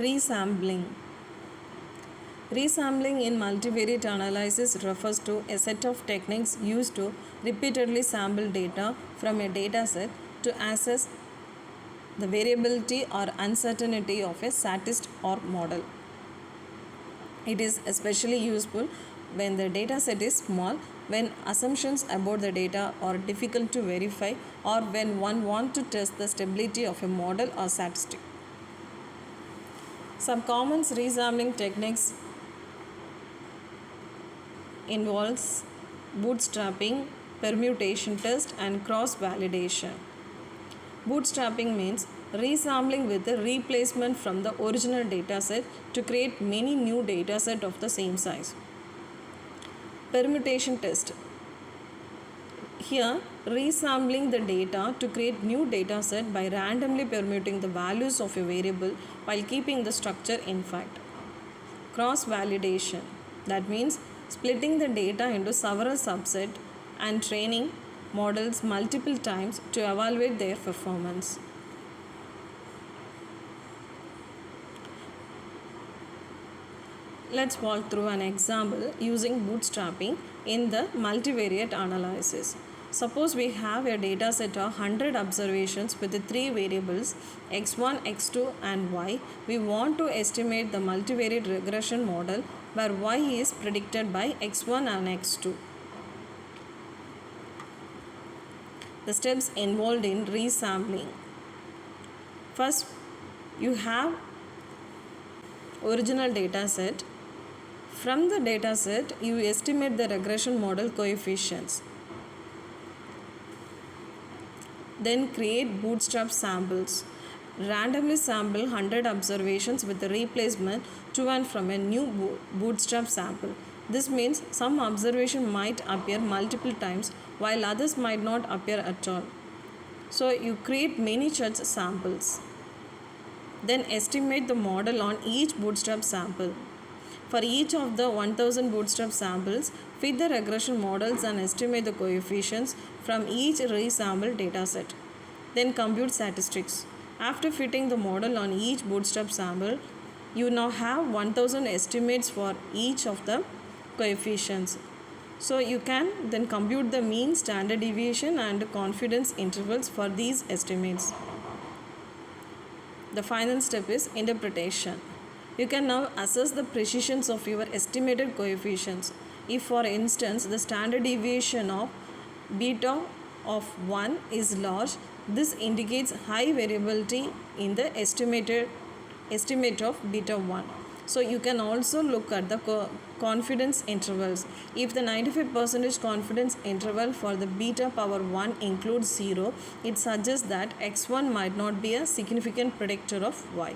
Resampling. Resampling in multivariate analysis refers to a set of techniques used to repeatedly sample data from a dataset to assess the variability or uncertainty of a statistic or model. It is especially useful when the dataset is small, when assumptions about the data are difficult to verify, or when one wants to test the stability of a model or statistic. Some common resampling techniques involves bootstrapping, permutation test, and cross-validation. Bootstrapping means resampling with a replacement from the original dataset to create many new dataset of the same size. Permutation test. Here, resampling the data to create new dataset by randomly permuting the values of a variable while keeping the structure intact. Cross-validation. That means splitting the data into several subsets and training models multiple times to evaluate their performance. Let's walk through an example using bootstrapping in the multivariate analysis. Suppose we have a data set of 100 observations with the three variables x1, x2 and y. We want to estimate the multivariate regression model where y is predicted by x1 and x2. The steps involved in resampling. First, you have original data set. From the data set, you estimate the regression model coefficients. Then create bootstrap samples. Randomly sample 100 observations with the replacement to and from a new bootstrap sample. This means some observation might appear multiple times while others might not appear at all. So you create many such samples. Then estimate the model on each bootstrap sample. For each of the 1000 bootstrap samples, fit the regression models and estimate the coefficients from each resampled dataset. Then compute statistics. After fitting the model on each bootstrap sample, you now have 1000 estimates for each of the coefficients. So you can then compute the mean, standard deviation and confidence intervals for these estimates. The final step is interpretation. You can now assess the precision of your estimated coefficients. If for instance the standard deviation of beta of 1 is large, this indicates high variability in the estimate of beta 1. So you can also look at the confidence intervals. If the 95% confidence interval for the beta power 1 includes 0, it suggests that x1 might not be a significant predictor of y.